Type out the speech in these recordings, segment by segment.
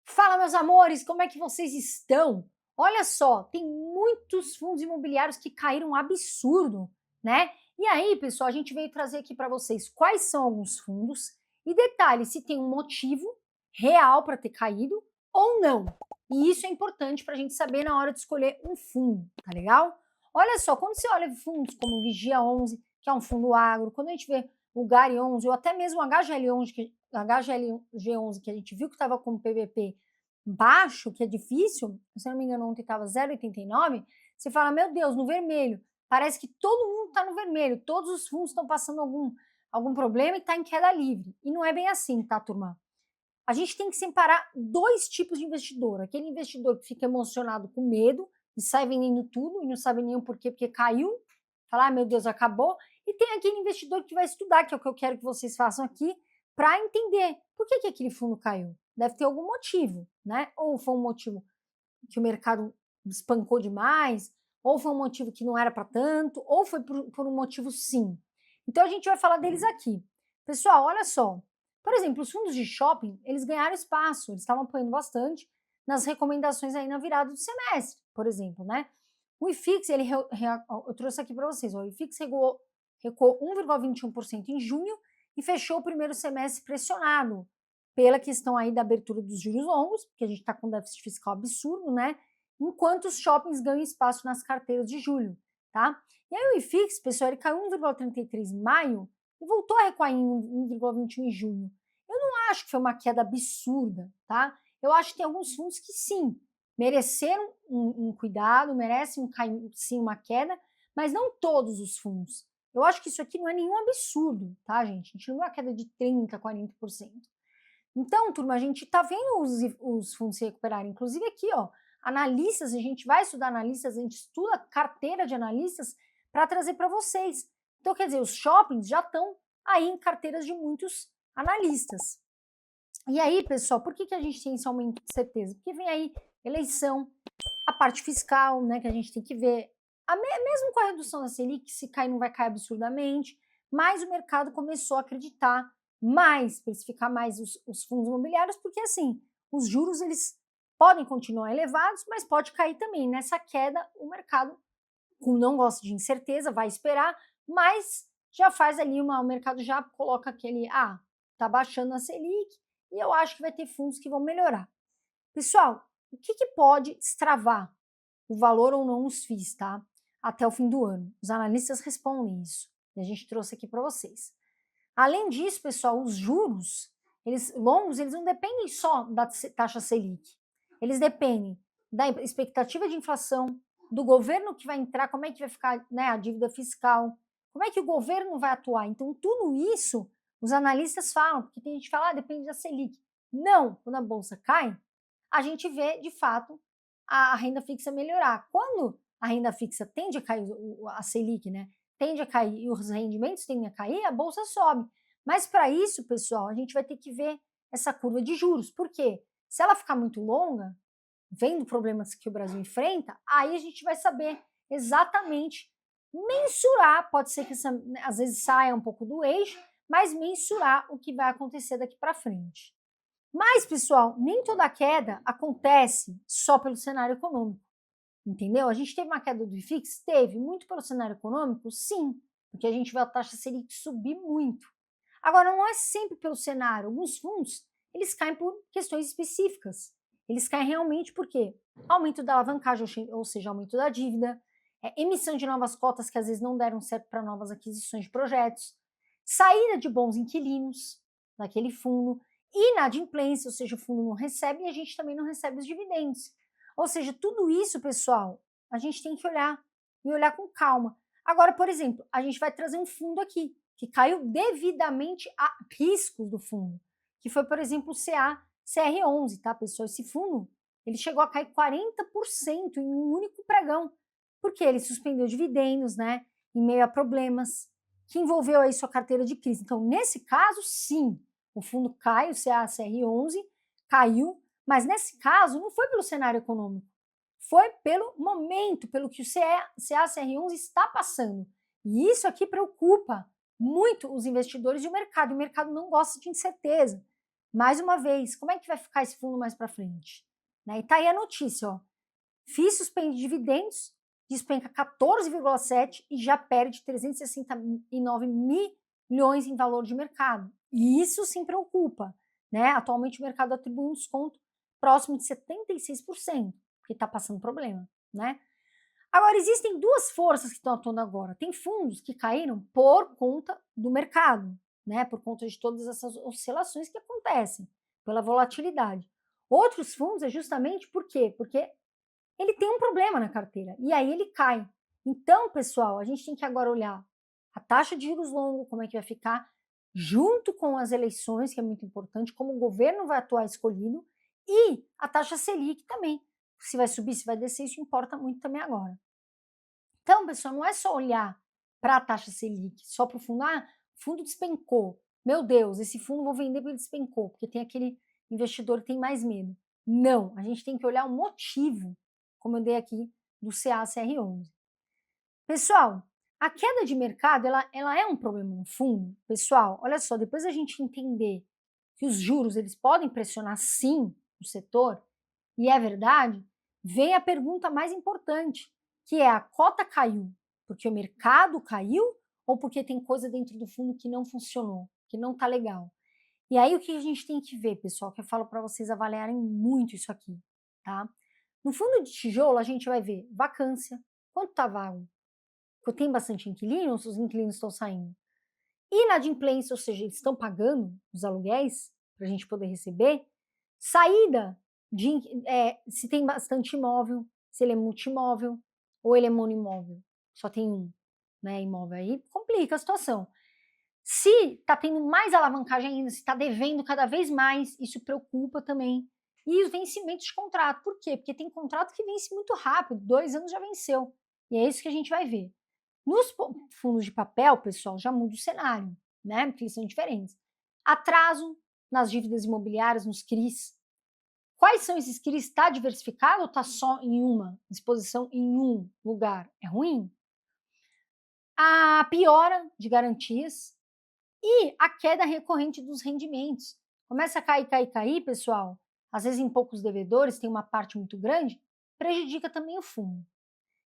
Fala, meus amores, como é que vocês estão? Olha só, tem muitos fundos imobiliários que caíram um absurdo, né? E aí, pessoal, a gente veio trazer aqui para vocês quais são alguns fundos e detalhe se tem um motivo real para ter caído ou não. E isso é importante para a gente saber na hora de escolher um fundo, tá legal? Olha só, quando você olha fundos como o Vigia 11, que é um fundo agro, quando a gente vê o GARI 11 ou até mesmo o HGLG11, que a gente viu que estava com PVP baixo, que é difícil, se eu não me engano ontem estava 0,89, você fala, meu Deus, no vermelho, parece que todo mundo está no vermelho, todos os fundos estão passando algum problema e está em queda livre. E não é bem assim, tá, turma? A gente tem que separar dois tipos de investidor. Aquele investidor que fica emocionado com medo e sai vendendo tudo e não sabe nem o porquê, porque caiu, fala, ah, meu Deus, acabou. E tem aquele investidor que vai estudar, que é o que eu quero que vocês façam aqui, para entender por que aquele fundo caiu. Deve ter algum motivo, né? Ou foi um motivo que o mercado espancou demais, ou foi um motivo que não era para tanto, ou foi por um motivo sim. Então a gente vai falar deles aqui. Pessoal, olha só. Por exemplo, os fundos de shopping, eles ganharam espaço, eles estavam apoiando bastante nas recomendações aí na virada do semestre, por exemplo, né? O IFIX, eu trouxe aqui para vocês, o IFIX recuou 1,21% em junho e fechou o primeiro semestre pressionado pela questão aí da abertura dos juros longos, porque a gente está com um déficit fiscal absurdo, né? Enquanto os shoppings ganham espaço nas carteiras de julho, tá? E aí o IFIX, pessoal, ele caiu 1,33 em maio e voltou a recuar em 1,21 em junho. Eu não acho que foi uma queda absurda, tá? Eu acho que tem alguns fundos que sim, mereceram um cuidado, merecem sim uma queda, mas não todos os fundos. Eu acho que isso aqui não é nenhum absurdo, tá, gente? A gente não viu uma queda de 30%, 40%. Então, turma, a gente está vendo os fundos se recuperarem. Inclusive aqui, ó, analistas, a gente vai estudar analistas, a gente estuda carteira de analistas para trazer para vocês. Então, quer dizer, os shoppings já estão aí em carteiras de muitos analistas. E aí, pessoal, por que a gente tem esse aumento de certeza? Porque vem aí eleição, a parte fiscal, né, que a gente tem que ver. Mesmo com a redução da Selic, se cair não vai cair absurdamente, mas o mercado começou a acreditar mais, precificar mais os fundos imobiliários, porque assim, os juros eles podem continuar elevados, mas pode cair também. Nessa queda, o mercado, como não gosta de incerteza, vai esperar, mas já faz ali o mercado já coloca aquele, tá baixando a Selic, e eu acho que vai ter fundos que vão melhorar. Pessoal, o que pode destravar o valor ou não os FIIs, tá? Até o fim do ano. Os analistas respondem isso. E a gente trouxe aqui para vocês. Além disso, pessoal, os juros longos, eles não dependem só da taxa Selic. Eles dependem da expectativa de inflação, do governo que vai entrar, como é que vai ficar, né, a dívida fiscal, como é que o governo vai atuar. Então, tudo isso os analistas falam, porque tem gente que fala, depende da Selic. Não, quando a bolsa cai, a gente vê, de fato, a renda fixa melhorar. Quando a renda fixa tende a cair, a Selic, né, tende a cair e os rendimentos tendem a cair, a bolsa sobe. Mas para isso, pessoal, a gente vai ter que ver essa curva de juros. Por quê? Se ela ficar muito longa, vendo problemas que o Brasil enfrenta, aí a gente vai saber exatamente mensurar, pode ser que às vezes saia um pouco do eixo, mas mensurar o que vai acontecer daqui para frente. Mas, pessoal, nem toda queda acontece só pelo cenário econômico, entendeu? A gente teve uma queda do IFIX? Teve. Muito pelo cenário econômico? Sim, porque a gente vê a taxa Selic subir muito. Agora, não é sempre pelo cenário. Alguns fundos, eles caem por questões específicas. Eles caem realmente por quê? Aumento da alavancagem, ou seja, aumento da dívida, emissão de novas cotas que às vezes não deram certo para novas aquisições de projetos, saída de bons inquilinos daquele fundo, inadimplência, ou seja, o fundo não recebe e a gente também não recebe os dividendos. Ou seja, tudo isso, pessoal, a gente tem que olhar e olhar com calma. Agora, por exemplo, a gente vai trazer um fundo aqui que caiu devidamente a riscos do fundo, que foi, por exemplo, o CR11, tá, pessoal? Esse fundo, ele chegou a cair 40% em um único pregão, porque ele suspendeu dividendos, né, em meio a problemas, que envolveu aí sua carteira de crise. Então, nesse caso, sim, o fundo cai, o CR11 caiu, mas nesse caso não foi pelo cenário econômico, foi pelo momento, pelo que o CACR11 está passando. E isso aqui preocupa muito os investidores e o mercado. O mercado não gosta de incerteza. Mais uma vez, como é que vai ficar esse fundo mais para frente? Né? E tá aí a notícia, ó. FII suspende dividendos, despenca 14,7 e já perde 369 milhões em valor de mercado. E isso sim preocupa, né? Atualmente o mercado atribui um desconto próximo de 76%, porque está passando problema, né? Agora, existem duas forças que estão atuando agora. Tem fundos que caíram por conta do mercado, né? Por conta de todas essas oscilações que acontecem, pela volatilidade. Outros fundos é justamente por quê? Porque ele tem um problema na carteira e aí ele cai. Então, pessoal, a gente tem que agora olhar a taxa de juros longo, como é que vai ficar, junto com as eleições, que é muito importante, como o governo vai atuar escolhido, e a taxa Selic também. Se vai subir, se vai descer, isso importa muito também agora. Então, pessoal, não é só olhar para a taxa Selic, só para o fundo. Ah, o fundo despencou. Meu Deus, esse fundo vou vender porque ele despencou, porque tem aquele investidor que tem mais medo. Não, a gente tem que olhar o motivo, como eu dei aqui do CACR11. Pessoal, a queda de mercado, ela é um problema no fundo? Pessoal, olha só, depois a gente entender que os juros eles podem pressionar sim o setor, e é verdade, vem a pergunta mais importante, que é: a cota caiu porque o mercado caiu ou porque tem coisa dentro do fundo que não funcionou, que não está legal? E aí o que a gente tem que ver, pessoal, que eu falo para vocês avaliarem muito isso aqui, tá? No fundo de tijolo a gente vai ver vacância, quanto está vago, porque tem bastante inquilinos, os inquilinos estão saindo. Inadimplência, ou seja, eles estão pagando os aluguéis para a gente poder receber. Saída, se tem bastante imóvel, se ele é multimóvel ou ele é monoimóvel, só tem um, né, imóvel, aí complica a situação. Se está tendo mais alavancagem ainda, se está devendo cada vez mais, isso preocupa também. E os vencimentos de contrato, por quê? Porque tem contrato que vence muito rápido, 2 anos já venceu. E é isso que a gente vai ver. Nos fundos de papel, pessoal, já muda o cenário, né? Porque eles são diferentes. Atraso nas dívidas imobiliárias, nos CRIs. Quais são esses CRIs? Está diversificado ou está só em uma exposição, em um lugar? É ruim? A piora de garantias e a queda recorrente dos rendimentos. Começa a cair, pessoal. Às vezes em poucos devedores, tem uma parte muito grande, prejudica também o fundo.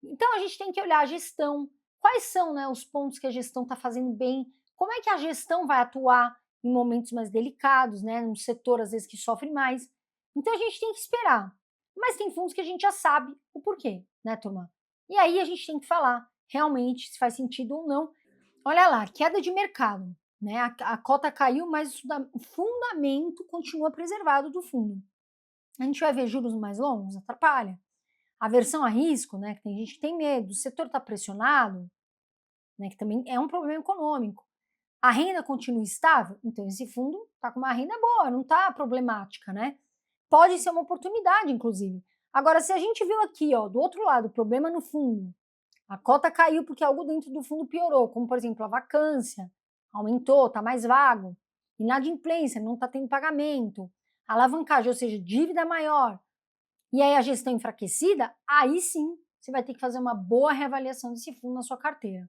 Então a gente tem que olhar a gestão. Quais são, né, os pontos que a gestão está fazendo bem? Como é que a gestão vai atuar em momentos mais delicados, né, num setor às vezes que sofre mais? Então a gente tem que esperar. Mas tem fundos que a gente já sabe o porquê, né, turma? E aí a gente tem que falar realmente se faz sentido ou não. Olha lá, queda de mercado, né? A cota caiu, mas o fundamento continua preservado do fundo. A gente vai ver juros mais longos, atrapalha. Aversão a risco, né? Que tem gente que tem medo, o setor está pressionado, né? Que também é um problema econômico. A renda continua estável, então esse fundo está com uma renda boa, não está problemática, né? Pode ser uma oportunidade, inclusive. Agora, se a gente viu aqui, ó, do outro lado, problema no fundo, a cota caiu porque algo dentro do fundo piorou, como por exemplo a vacância, aumentou, está mais vago, inadimplência, não está tendo pagamento, alavancagem, ou seja, dívida maior, e aí a gestão enfraquecida, aí sim você vai ter que fazer uma boa reavaliação desse fundo na sua carteira.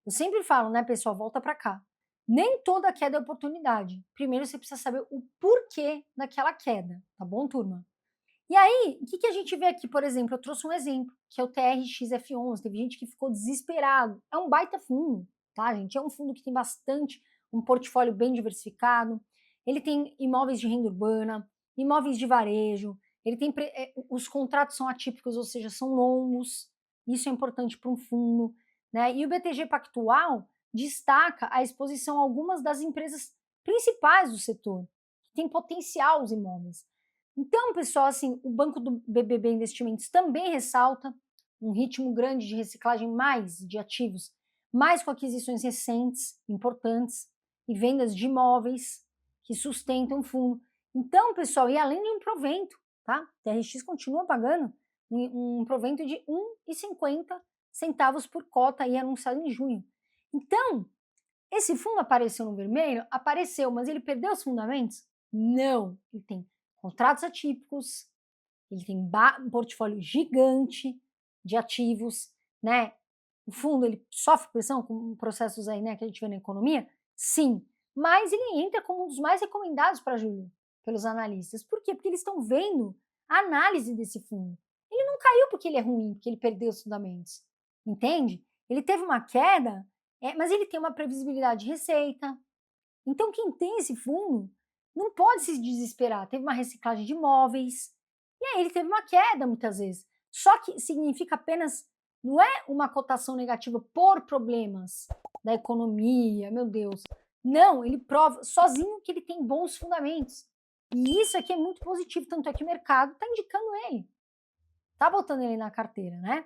Eu sempre falo, né, pessoal, volta para cá. Nem toda queda é oportunidade. Primeiro você precisa saber o porquê daquela queda, tá bom, turma? E aí, o que a gente vê aqui, por exemplo? Eu trouxe um exemplo, que é o TRXF11. Teve gente que ficou desesperado. É um baita fundo, tá, gente? É um fundo que tem bastante, um portfólio bem diversificado. Ele tem imóveis de renda urbana, imóveis de varejo. Ele tem os contratos são atípicos, ou seja, são longos. Isso é importante para um fundo, né? E o BTG Pactual destaca a exposição a algumas das empresas principais do setor, que tem potencial os imóveis. Então, pessoal, assim, o Banco do BBB Investimentos também ressalta um ritmo grande de reciclagem mais de ativos, mais com aquisições recentes, importantes, e vendas de imóveis que sustentam o fundo. Então, pessoal, e além de um provento, tá? TRX continua pagando um provento de 1,50 centavos por cota aí anunciado em junho. Então, esse fundo apareceu no vermelho? Apareceu, mas ele perdeu os fundamentos? Não, ele tem contratos atípicos, ele tem um portfólio gigante de ativos, né? O fundo ele sofre pressão com processos aí, né, que a gente vê na economia? Sim, mas ele entra como um dos mais recomendados para julho pelos analistas. Por quê? Porque eles estão vendo a análise desse fundo. Ele não caiu porque ele é ruim, porque ele perdeu os fundamentos, entende? Ele teve uma queda, mas ele tem uma previsibilidade de receita. Então, quem tem esse fundo não pode se desesperar. Teve uma reciclagem de imóveis, e aí ele teve uma queda muitas vezes. Só que significa apenas, não é uma cotação negativa por problemas da economia, meu Deus. Não, ele prova sozinho que ele tem bons fundamentos. E isso aqui é muito positivo, tanto é que o mercado está indicando ele. Está botando ele na carteira, né?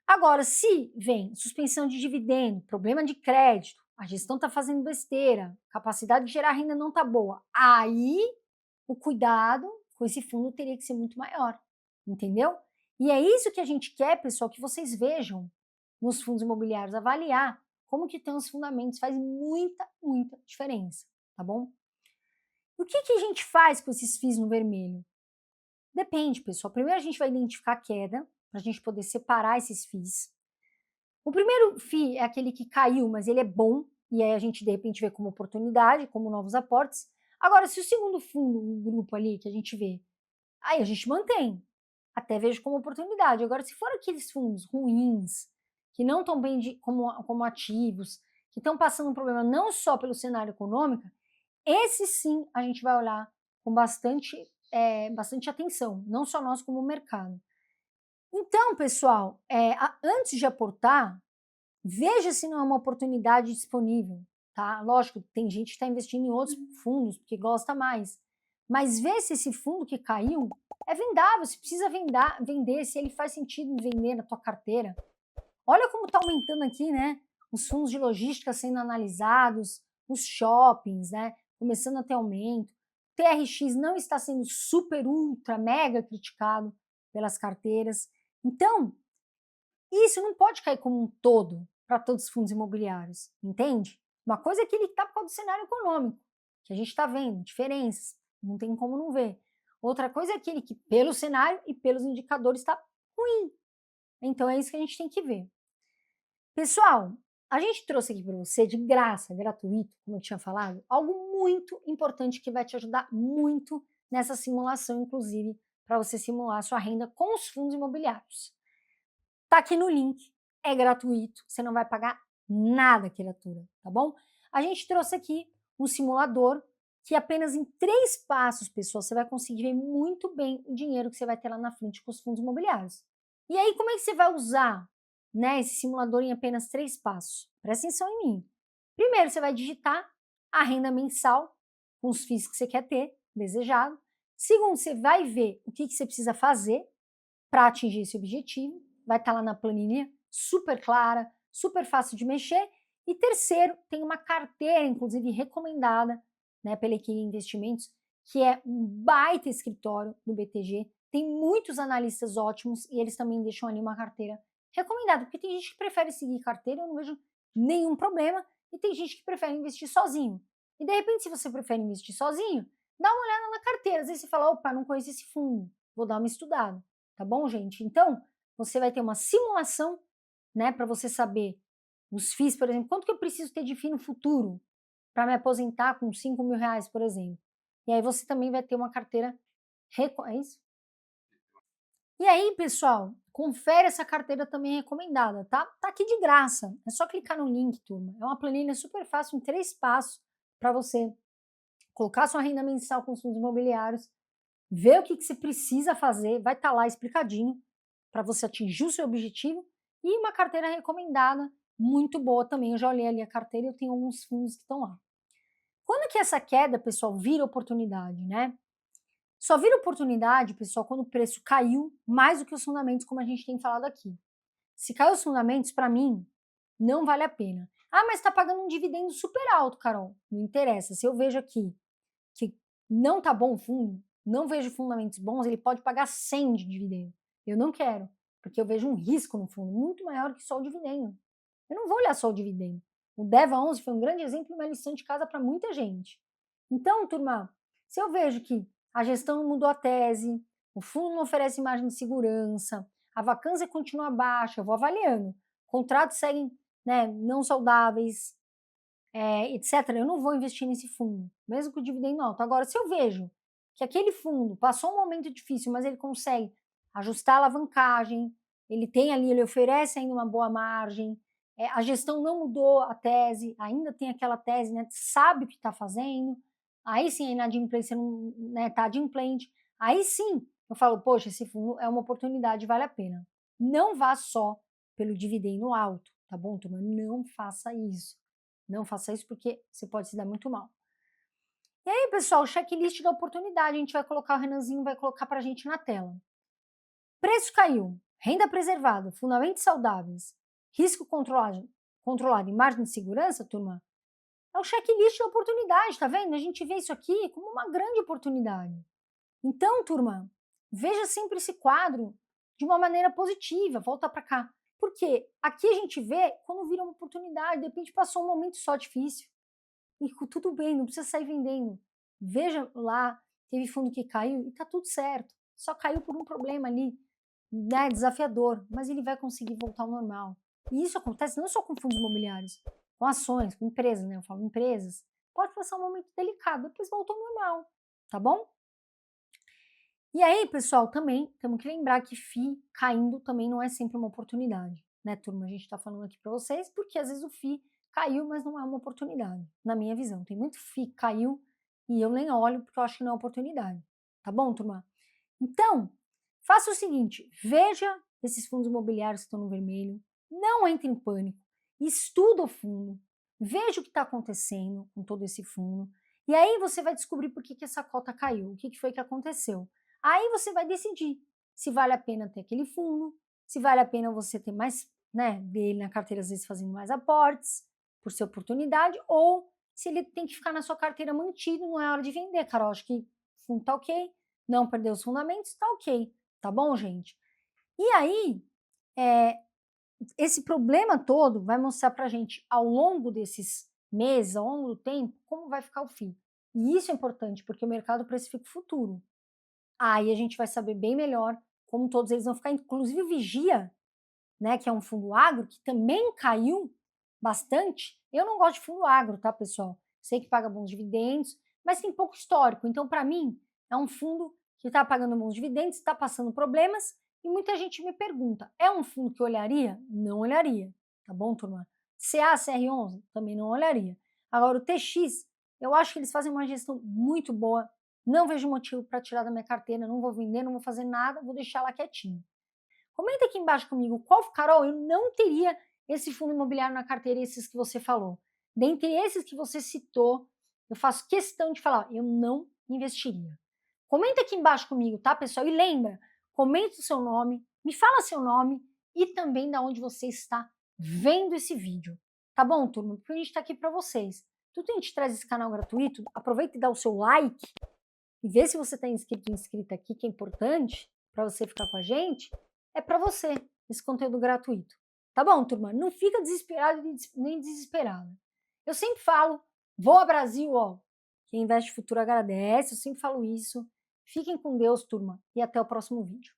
Agora, se vem suspensão de dividendo, problema de crédito, a gestão está fazendo besteira, capacidade de gerar renda não está boa, aí o cuidado com esse fundo teria que ser muito maior, entendeu? E é isso que a gente quer, pessoal, que vocês vejam nos fundos imobiliários, avaliar como que estão os fundamentos, faz muita, muita diferença, tá bom? O que a gente faz com esses FIIs no vermelho? Depende, pessoal. Primeiro a gente vai identificar a queda, para a gente poder separar esses FIIs. O primeiro FII é aquele que caiu, mas ele é bom, e aí a gente de repente vê como oportunidade, como novos aportes. Agora, se o segundo fundo, um grupo ali que a gente vê, aí a gente mantém, até vejo como oportunidade. Agora, se for aqueles fundos ruins, que não estão bem como ativos, que estão passando um problema não só pelo cenário econômico, esse sim a gente vai olhar com bastante atenção, não só nós como o mercado. Então, pessoal, antes de aportar, veja se não é uma oportunidade disponível, tá? Lógico, tem gente que está investindo em outros fundos porque gosta mais, mas vê se esse fundo que caiu é vendável, se precisa vender, se ele faz sentido vender na tua carteira. Olha como está aumentando aqui, né? Os fundos de logística sendo analisados, os shoppings, né? Começando a ter aumento. O TRX não está sendo super, ultra, mega criticado pelas carteiras. Então, isso não pode cair como um todo para todos os fundos imobiliários, entende? Uma coisa é que ele está por causa do cenário econômico, que a gente está vendo, diferenças, não tem como não ver. Outra coisa é aquele que, pelo cenário e pelos indicadores, está ruim. Então, é isso que a gente tem que ver. Pessoal, a gente trouxe aqui para você, de graça, gratuito, como eu tinha falado, algo muito importante que vai te ajudar muito nessa simulação, inclusive, para você simular a sua renda com os fundos imobiliários. Tá aqui no link, é gratuito, você não vai pagar nada, criatura, tá bom? A gente trouxe aqui um simulador que apenas em 3 passos, pessoal, você vai conseguir ver muito bem o dinheiro que você vai ter lá na frente com os fundos imobiliários. E aí, como é que você vai usar, né, esse simulador em apenas 3 passos? Presta atenção em mim. Primeiro, você vai digitar a renda mensal com os FIIs que você quer ter, desejado. Segundo, você vai ver o que você precisa fazer para atingir esse objetivo. Vai estar lá na planilha, super clara, super fácil de mexer. E terceiro, tem uma carteira, inclusive recomendada, né, pela Equity Investimentos, que é um baita escritório do BTG. Tem muitos analistas ótimos e eles também deixam ali uma carteira recomendada, porque tem gente que prefere seguir carteira, eu não vejo nenhum problema, e tem gente que prefere investir sozinho. E de repente, se você prefere investir sozinho, dá uma olhada na carteira. Às vezes você fala, opa, não conheço esse fundo, vou dar uma estudada. Tá bom, gente? Então, você vai ter uma simulação, né, para você saber os FIIs, por exemplo, quanto que eu preciso ter de FII no futuro para me aposentar com 5 mil reais, por exemplo. E aí você também vai ter uma carteira, é isso? E aí, pessoal, confere essa carteira também recomendada, tá? Tá aqui de graça, é só clicar no link, turma. É uma planilha super fácil, em 3 passos, para você colocar sua renda mensal com os fundos imobiliários, ver o que você precisa fazer, vai estar lá explicadinho, para você atingir o seu objetivo, e uma carteira recomendada, muito boa também. Eu já olhei ali a carteira e eu tenho alguns fundos que estão lá. Quando que essa queda, pessoal, vira oportunidade, né? Só vira oportunidade, pessoal, quando o preço caiu mais do que os fundamentos, como a gente tem falado aqui. Se caiu os fundamentos, para mim, não vale a pena. Ah, mas está pagando um dividendo super alto, Carol. Não interessa. Se eu vejo aqui que não tá bom o fundo, não vejo fundamentos bons, ele pode pagar 100 de dividendo. Eu não quero, porque eu vejo um risco no fundo muito maior que só o dividendo. Eu não vou olhar só o dividendo. O DEVA 11 foi um grande exemplo e uma lição de casa para muita gente. Então, turma, se eu vejo que a gestão não mudou a tese, o fundo não oferece margem de segurança, a vacância continua baixa, eu vou avaliando. Contratos seguem, né, não saudáveis, etc., eu não vou investir nesse fundo, mesmo com o dividendo alto. Agora, se eu vejo que aquele fundo passou um momento difícil, mas ele consegue ajustar a alavancagem, ele tem ali, ele oferece ainda uma boa margem, a gestão não mudou a tese, ainda tem aquela tese, né, sabe o que está fazendo, aí sim a inadimplência não está adimplente, aí sim eu falo, poxa, esse fundo é uma oportunidade, vale a pena. Não vá só pelo dividendo alto, tá bom, turma? Não faça isso. Não faça isso porque você pode se dar muito mal. E aí, pessoal, checklist da oportunidade. A gente vai colocar, o Renanzinho vai colocar para a gente na tela. Preço caiu, renda preservada, fundamentos saudáveis, risco controlado e margem de segurança, turma, é o checklist da oportunidade, tá vendo? A gente vê isso aqui como uma grande oportunidade. Então, turma, veja sempre esse quadro de uma maneira positiva, volta para cá. Porque aqui a gente vê quando vira uma oportunidade, de repente passou um momento só difícil. E tudo bem, não precisa sair vendendo. Veja lá, teve fundo que caiu e tá tudo certo. Só caiu por um problema ali, né, desafiador, mas ele vai conseguir voltar ao normal. E isso acontece não só com fundos imobiliários, com ações, com empresas, né? Eu falo empresas. Pode passar um momento delicado, depois volta ao normal, tá bom? E aí, pessoal, também temos que lembrar que FII caindo também não é sempre uma oportunidade, né, turma? A gente está falando aqui para vocês porque às vezes o FII caiu, mas não é uma oportunidade, na minha visão. Tem muito FII que caiu e eu nem olho porque eu acho que não é oportunidade, tá bom, turma? Então, faça o seguinte, veja esses fundos imobiliários que estão no vermelho, não entre em pânico, estuda o fundo, veja o que está acontecendo com todo esse fundo, e aí você vai descobrir por que essa cota caiu, o que foi que aconteceu. Aí você vai decidir se vale a pena ter aquele fundo, se vale a pena você ter mais, né, dele na carteira, às vezes fazendo mais aportes, por ser oportunidade, ou se ele tem que ficar na sua carteira mantido, não é hora de vender, Carol, acho que o fundo tá ok, não perder os fundamentos, tá ok, tá bom, gente? E aí, esse problema todo vai mostrar pra gente, ao longo desses meses, ao longo do tempo, como vai ficar o FII. E isso é importante, porque o mercado precifica o futuro. Aí a gente vai saber bem melhor como todos eles vão ficar, inclusive o Vigia, né, que é um fundo agro, que também caiu bastante. Eu não gosto de fundo agro, tá, pessoal? Sei que paga bons dividendos, mas tem pouco histórico. Então, para mim, é um fundo que está pagando bons dividendos, está passando problemas, e muita gente me pergunta, é um fundo que eu olharia? Não olharia, tá bom, turma? CR11? Também não olharia. Agora, o TX, eu acho que eles fazem uma gestão muito boa, não vejo motivo para tirar da minha carteira, não vou vender, não vou fazer nada, vou deixar lá quietinho. Comenta aqui embaixo comigo qual, Carol, eu não teria esse fundo imobiliário na carteira, esses que você falou. Dentre esses que você citou, eu faço questão de falar, eu não investiria. Comenta aqui embaixo comigo, tá, pessoal? E lembra, comenta o seu nome, me fala seu nome e também da onde você está vendo esse vídeo. Tá bom, turma? Porque a gente está aqui para vocês. Tudo a gente traz esse canal gratuito, aproveita e dá o seu like e vê se você está inscrito e inscrita aqui, que é importante para você ficar com a gente, é para você esse conteúdo gratuito. Tá bom, turma? Não fica desesperado nem desesperada. Eu sempre falo, voa Brasil, ó. Quem investe futuro agradece, eu sempre falo isso. Fiquem com Deus, turma, e até o próximo vídeo.